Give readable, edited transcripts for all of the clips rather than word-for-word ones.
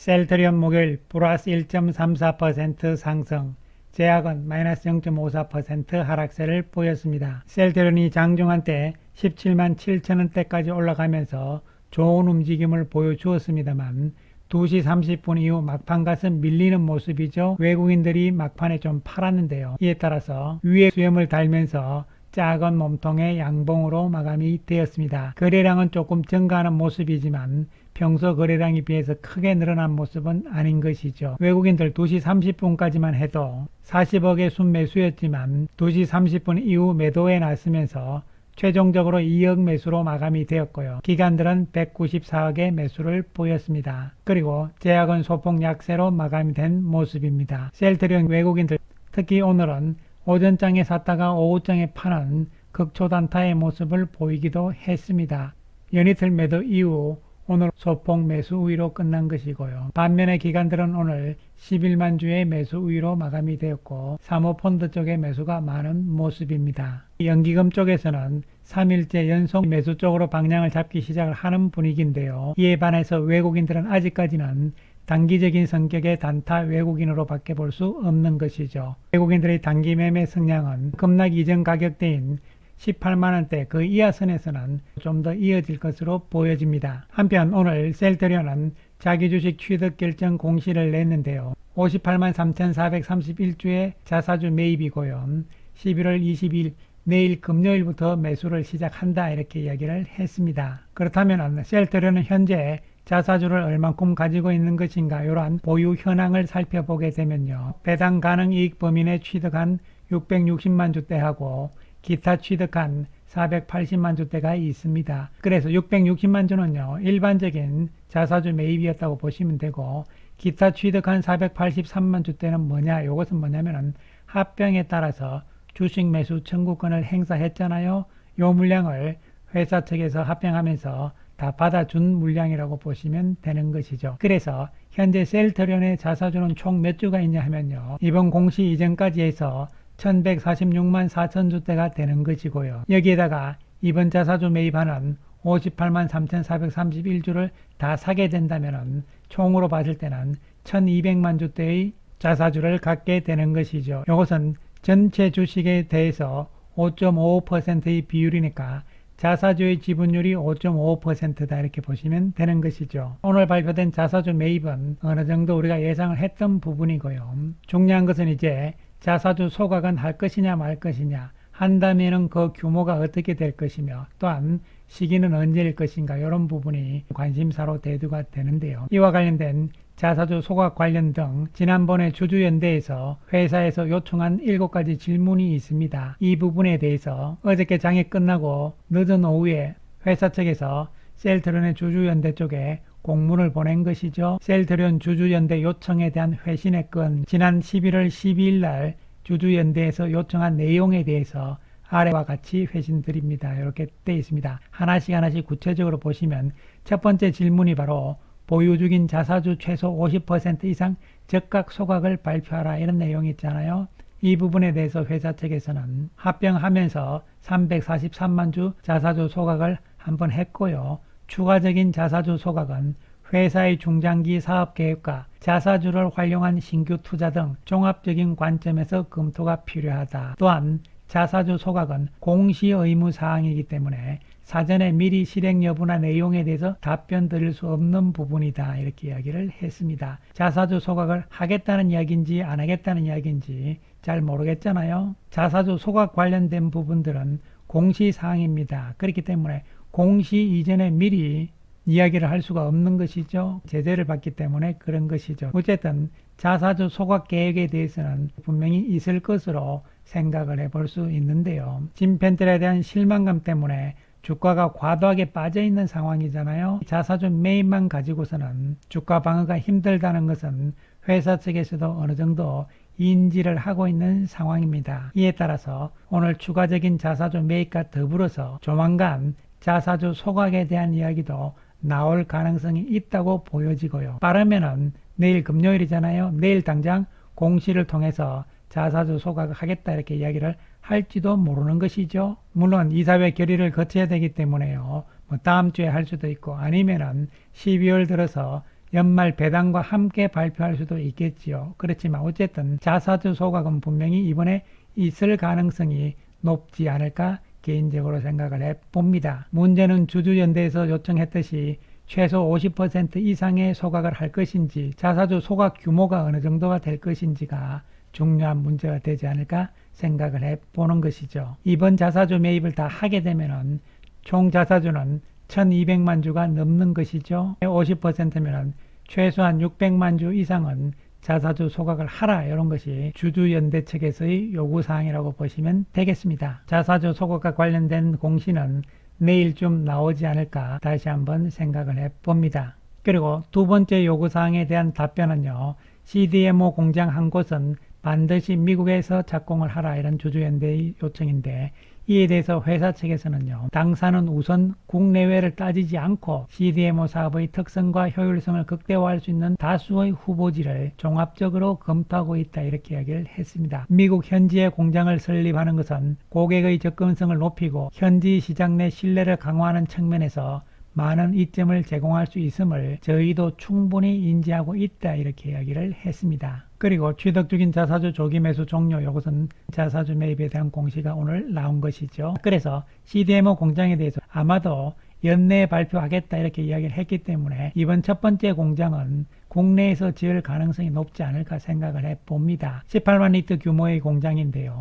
셀트리온 목요일 플러스 1.34% 상승, 제약은 마이너스 0.54% 하락세를 보였습니다. 셀트리온이 장중한 때 17만 7천원대까지 올라가면서 좋은 움직임을 보여주었습니다만 2시 30분 이후 막판 가서 밀리는 모습이죠. 외국인들이 막판에 좀 팔았는데요. 이에 따라서 위에 수렴을 달면서 작은 몸통의 양봉으로 마감이 되었습니다. 거래량은 조금 증가하는 모습이지만 평소 거래량에 비해서 크게 늘어난 모습은 아닌 것이죠. 외국인들 2시 30분까지만 해도 40억의 순매수였지만 2시 30분 이후 매도에 나서면서 최종적으로 2억 매수로 마감이 되었고요. 기관들은 194억의 매수를 보였습니다. 그리고 제약은 소폭 약세로 마감이 된 모습입니다. 셀트리온 외국인들 특히 오늘은 오전장에 샀다가 오후장에 파는 극초단타의 모습을 보이기도 했습니다. 연이틀 매도 이후 오늘 소폭 매수 우위로 끝난 것이고요. 반면에 기관들은 오늘 11만 주의 매수 우위로 마감이 되었고 사모펀드 쪽의 매수가 많은 모습입니다. 연기금 쪽에서는 3일째 연속 매수 쪽으로 방향을 잡기 시작을 하는 분위기인데요. 이에 반해서 외국인들은 아직까지는 단기적인 성격의 단타 외국인으로 밖에 볼 수 없는 것이죠. 외국인들의 단기 매매 성향은 급락 이전 가격대인 18만원대 그 이하 선에서는 좀 더 이어질 것으로 보여집니다. 한편 오늘 셀트리온은 자기 주식 취득 결정 공시를 냈는데요. 58만 3,431주의 자사주 매입이고요. 11월 22일 내일 금요일부터 매수를 시작한다 이렇게 이야기를 했습니다. 그렇다면 셀트리온은 현재 자사주를 얼만큼 가지고 있는 것인가 이러한 보유 현황을 살펴보게 되면요. 배당 가능 이익 범위 내 취득한 660만 주대하고 기타 취득한 480만 주대가 있습니다. 그래서 660만 주는요. 일반적인 자사주 매입이었다고 보시면 되고 기타 취득한 483만 주대는 뭐냐? 이것은 뭐냐면은 합병에 따라서 주식 매수 청구권을 행사했잖아요. 이 물량을 회사 측에서 합병하면서 다 받아준 물량이라고 보시면 되는 것이죠. 그래서 현재 셀트리온의 자사주는 총 몇 주가 있냐 하면요. 이번 공시 이전까지 해서 1146만 4천 주대가 되는 것이고요. 여기에다가 이번 자사주 매입하는 58만 3,431주를 다 사게 된다면 총으로 봤을 때는 1200만 주대의 자사주를 갖게 되는 것이죠. 이것은 전체 주식에 대해서 5.55%의 비율이니까 자사주의 지분율이 5.55%다 이렇게 보시면 되는 것이죠. 오늘 발표된 자사주 매입은 어느 정도 우리가 예상을 했던 부분이고요. 중요한 것은 이제 자사주 소각은 할 것이냐 말 것이냐 한다면은 그 규모가 어떻게 될 것이며 또한 시기는 언제일 것인가 이런 부분이 관심사로 대두가 되는데요. 이와 관련된 자사주 소각 관련 등 지난번에 주주연대에서 회사에서 요청한 7가지 질문이 있습니다. 이 부분에 대해서 어저께 장이 끝나고 늦은 오후에 회사 측에서 셀트리온의 주주연대 쪽에 공문을 보낸 것이죠. 셀트리온 주주연대 요청에 대한 회신의 건 지난 11월 12일 날 주주연대에서 요청한 내용에 대해서 아래와 같이 회신드립니다. 이렇게 되어 있습니다. 하나씩 구체적으로 보시면 첫 번째 질문이 바로 보유 중인 자사주 최소 50% 이상 적각 소각을 발표하라 이런 내용이 있잖아요. 이 부분에 대해서 회사 측에서는 합병하면서 343만 주 자사주 소각을 한번 했고요. 추가적인 자사주 소각은 회사의 중장기 사업계획과 자사주를 활용한 신규 투자 등 종합적인 관점에서 검토가 필요하다. 또한 자사주 소각은 공시 의무 사항이기 때문에 사전에 미리 실행 여부나 내용에 대해서 답변 드릴 수 없는 부분이다 이렇게 이야기를 했습니다. 자사주 소각을 하겠다는 이야기인지 안 하겠다는 이야기인지 잘 모르겠잖아요. 자사주 소각 관련된 부분들은 공시 사항입니다. 그렇기 때문에 공시 이전에 미리 이야기를 할 수가 없는 것이죠. 제재를 받기 때문에 그런 것이죠. 어쨌든 자사주 소각 계획에 대해서는 분명히 있을 것으로 생각을 해볼 수 있는데요. 진펜들에 대한 실망감 때문에 주가가 과도하게 빠져있는 상황이잖아요. 자사주 매입만 가지고서는 주가 방어가 힘들다는 것은 회사 측에서도 어느 정도 인지를 하고 있는 상황입니다. 이에 따라서 오늘 추가적인 자사주 매입과 더불어서 조만간 자사주 소각에 대한 이야기도 나올 가능성이 있다고 보여지고요. 빠르면은 내일 금요일이잖아요. 내일 당장 공시를 통해서 자사주 소각을 하겠다 이렇게 이야기를 할지도 모르는 것이죠. 물론 이사회 결의를 거쳐야 되기 때문에요. 뭐 다음 주에 할 수도 있고 아니면은 12월 들어서 연말 배당과 함께 발표할 수도 있겠지요. 그렇지만 어쨌든 자사주 소각은 분명히 이번에 있을 가능성이 높지 않을까 개인적으로 생각을 해봅니다. 문제는 주주연대에서 요청했듯이 최소 50% 이상의 소각을 할 것인지 자사주 소각 규모가 어느 정도가 될 것인지가 중요한 문제가 되지 않을까 생각을 해보는 것이죠. 이번 자사주 매입을 다 하게 되면은 총 자사주는 1200만 주가 넘는 것이죠. 50%면 최소한 600만 주 이상은 자사주 소각을 하라, 이런 것이 주주연대 측에서의 요구사항이라고 보시면 되겠습니다. 자사주 소각과 관련된 공시는 내일쯤 나오지 않을까 다시 한번 생각을 해봅니다. 그리고 두 번째 요구사항에 대한 답변은요, CDMO 공장 한 곳은 반드시 미국에서 착공을 하라, 이런 주주연대의 요청인데, 이에 대해서 회사 측에서는요, 당사는 우선 국내외를 따지지 않고 CDMO 사업의 특성과 효율성을 극대화할 수 있는 다수의 후보지를 종합적으로 검토하고 있다, 이렇게 이야기를 했습니다. 미국 현지에 공장을 설립하는 것은 고객의 접근성을 높이고 현지 시장 내 신뢰를 강화하는 측면에서 많은 이점을 제공할 수 있음을 저희도 충분히 인지하고 있다, 이렇게 이야기를 했습니다. 그리고 취득 중인 자사주 조기 매수 종료, 이것은 자사주 매입에 대한 공시가 오늘 나온 것이죠. 그래서 CDMO 공장에 대해서 아마도 연내에 발표하겠다, 이렇게 이야기를 했기 때문에 이번 첫 번째 공장은 국내에서 지을 가능성이 높지 않을까 생각을 해봅니다. 18만 리터 규모의 공장인데요,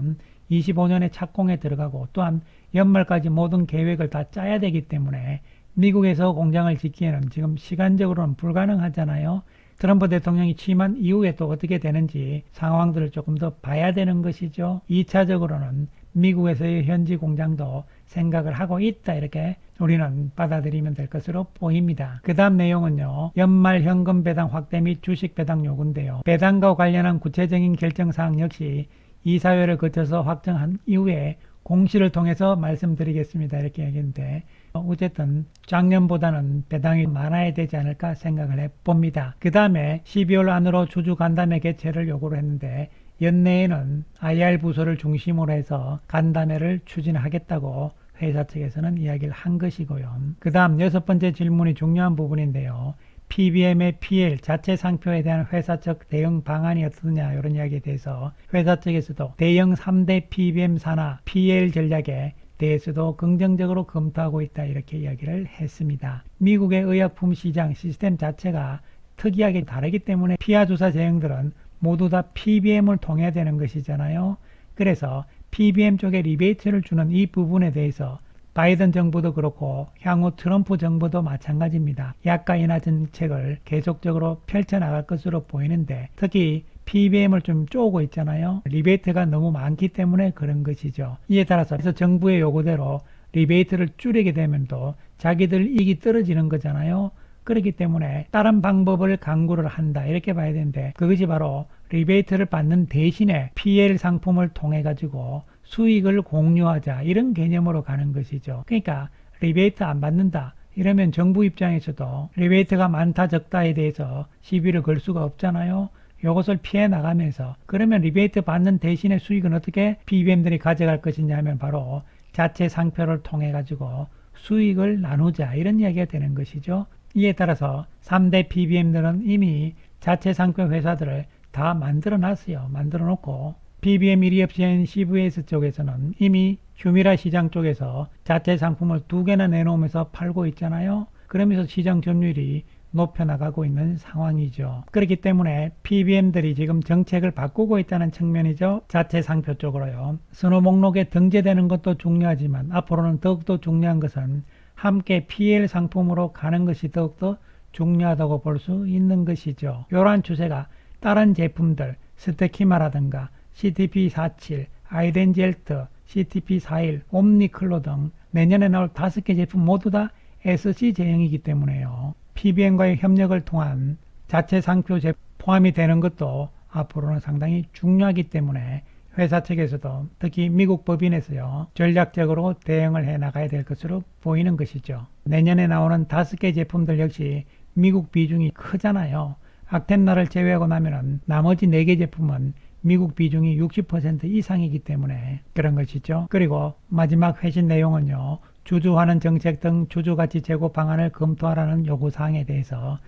25년에 착공에 들어가고 또한 연말까지 모든 계획을 다 짜야 되기 때문에 미국에서 공장을 짓기에는 지금 시간적으로는 불가능하잖아요. 트럼프 대통령이 취임한 이후에 또 어떻게 되는지 상황들을 조금 더 봐야 되는 것이죠. 2차적으로는 미국에서의 현지 공장도 생각을 하고 있다, 이렇게 우리는 받아들이면 될 것으로 보입니다. 그 다음 내용은요, 연말 현금 배당 확대 및 주식 배당 요구인데요, 배당과 관련한 구체적인 결정사항 역시 이사회를 거쳐서 확정한 이후에 공시를 통해서 말씀드리겠습니다, 이렇게 얘기했는데, 어쨌든 작년보다는 배당이 많아야 되지 않을까 생각을 해봅니다. 그 다음에 12월 안으로 주주 간담회 개최를 요구를 했는데, 연내에는 IR 부서를 중심으로 해서 간담회를 추진하겠다고 회사 측에서는 이야기를 한 것이고요. 그 다음 여섯 번째 질문이 중요한 부분인데요, PBM의 PL 자체 상표에 대한 회사 측 대응 방안이 어떠냐, 이런 이야기에 대해서 회사 측에서도 대형 3대 PBM 산하 PL 전략에 대해서도 긍정적으로 검토하고 있다, 이렇게 이야기를 했습니다. 미국의 의약품 시장 시스템 자체가 특이하게 다르기 때문에 피하주사 제형들은 모두 다 PBM을 통해야 되는 것이잖아요. 그래서 PBM 쪽에 리베이트를 주는 이 부분에 대해서 바이든 정부도 그렇고 향후 트럼프 정부도 마찬가지입니다. 약가 인하 정책을 계속적으로 펼쳐나갈 것으로 보이는데, 특히 PBM을 좀 쪼고 있잖아요. 리베이트가 너무 많기 때문에 그런 것이죠. 이에 따라서 정부의 요구대로 리베이트를 줄이게 되면 또 자기들 이익이 떨어지는 거잖아요. 그렇기 때문에 다른 방법을 강구를 한다, 이렇게 봐야 되는데, 그것이 바로 리베이트를 받는 대신에 PL 상품을 통해 가지고 수익을 공유하자, 이런 개념으로 가는 것이죠. 그러니까 리베이트 안 받는다 이러면 정부 입장에서도 리베이트가 많다 적다에 대해서 시비를 걸 수가 없잖아요. 이것을 피해 나가면서, 그러면 리베이트 받는 대신에 수익은 어떻게 PBM들이 가져갈 것이냐 하면 바로 자체 상표를 통해 가지고 수익을 나누자, 이런 이야기가 되는 것이죠. 이에 따라서 3대 PBM들은 이미 자체 상표 회사들을 다 만들어 놨어요. 만들어 놓고 PBM 1위 업체인 CVS 쪽에서는 이미 휴미라 시장 쪽에서 자체 상품을 2개나 내놓으면서 팔고 있잖아요. 그러면서 시장 점유율이 높여나가고 있는 상황이죠. 그렇기 때문에 PBM들이 지금 정책을 바꾸고 있다는 측면이죠. 자체 상표 쪽으로요. 선호 목록에 등재되는 것도 중요하지만 앞으로는 더욱더 중요한 것은 함께 PL 상품으로 가는 것이 더욱더 중요하다고 볼 수 있는 것이죠. 이러한 추세가 다른 제품들, 스테키마라든가 CTP47, 아이덴젤트, CTP41, 옴니클로 등 내년에 나올 5개 제품 모두 다 SC 제형이기 때문에요. PBM과의 협력을 통한 자체 상표 제품 포함이 되는 것도 앞으로는 상당히 중요하기 때문에 회사 측에서도 특히 미국 법인에서요, 전략적으로 대응을 해 나가야 될 것으로 보이는 것이죠. 내년에 나오는 5개 제품들 역시 미국 비중이 크잖아요. 악텐나를 제외하고 나면은 나머지 4개 제품은 미국 비중이 60% 이상이기 때문에 그런 것이죠. 그리고 마지막 회신 내용은요, 주주환원 정책 등 주주가치 제고 방안을 검토하라는 요구사항에 대해서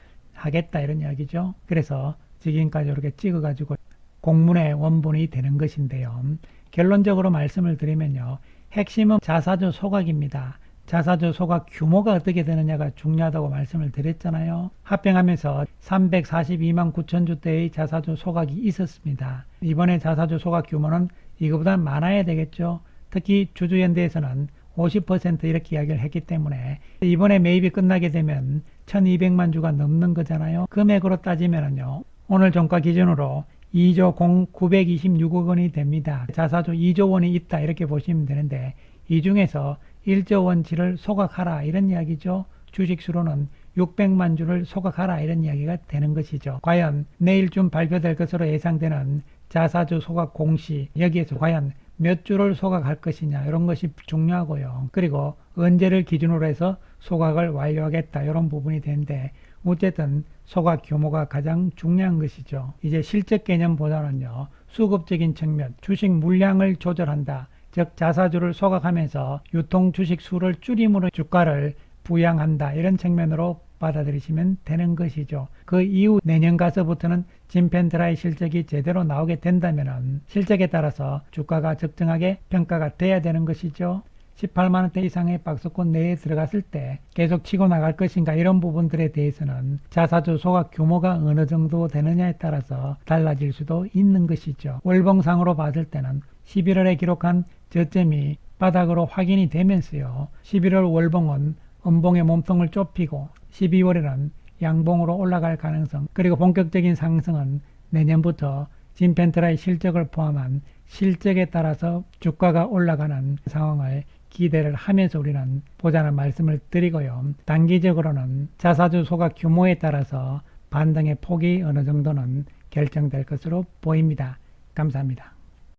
하겠다 이런 이야기죠. 그래서 지금까지 이렇게 찍어가지고 공문의 원본이 되는 것인데요. 결론적으로 말씀을 드리면요. 핵심은 자사주 소각입니다. 자사주 소각 규모가 어떻게 되느냐가 중요하다고 말씀을 드렸잖아요. 합병하면서 342만 9천 주대의 자사주 소각이 있었습니다. 이번에 자사주 소각 규모는 이거보다 많아야 되겠죠. 특히 주주연대에서는 50% 이렇게 이야기를 했기 때문에 이번에 매입이 끝나게 되면 1200만 주가 넘는 거잖아요. 금액으로 따지면요. 오늘 종가 기준으로 2조 926억 원이 됩니다. 자사주 2조 원이 있다 이렇게 보시면 되는데 이 중에서 1조 원치를 소각하라 이런 이야기죠. 주식수로는 600만 주를 소각하라 이런 이야기가 되는 것이죠. 과연 내일쯤 발표될 것으로 예상되는 자사주 소각 공시 여기에서 과연 몇 주를 소각할 것이냐 이런 것이 중요하고요. 그리고 언제를 기준으로 해서 소각을 완료하겠다 이런 부분이 되는데 어쨌든 소각 규모가 가장 중요한 것이죠. 이제 실적 개념보다는요. 수급적인 측면, 주식 물량을 조절한다. 즉 자사주를 소각하면서 유통 주식 수를 줄임으로 주가를 부양한다. 이런 측면으로 받아들이시면 되는 것이죠. 그 이후 내년 가서부터는 진펜드라의 실적이 제대로 나오게 된다면 실적에 따라서 주가가 적정하게 평가가 돼야 되는 것이죠. 18만원대 이상의 박스권 내에 들어갔을 때 계속 치고 나갈 것인가 이런 부분들에 대해서는 자사주 소각 규모가 어느 정도 되느냐에 따라서 달라질 수도 있는 것이죠. 월봉상으로 봤을 때는 11월에 기록한 저점이 바닥으로 확인이 되면서요. 11월 월봉은 음봉의 몸통을 좁히고 12월에는 양봉으로 올라갈 가능성 그리고 본격적인 상승은 내년부터 진펜트라의 실적을 포함한 실적에 따라서 주가가 올라가는 상황을 기대를 하면서 우리는 보자는 말씀을 드리고요. 단기적으로는 자사주 소각 규모에 따라서 반등의 폭이 어느 정도는 결정될 것으로 보입니다. 감사합니다.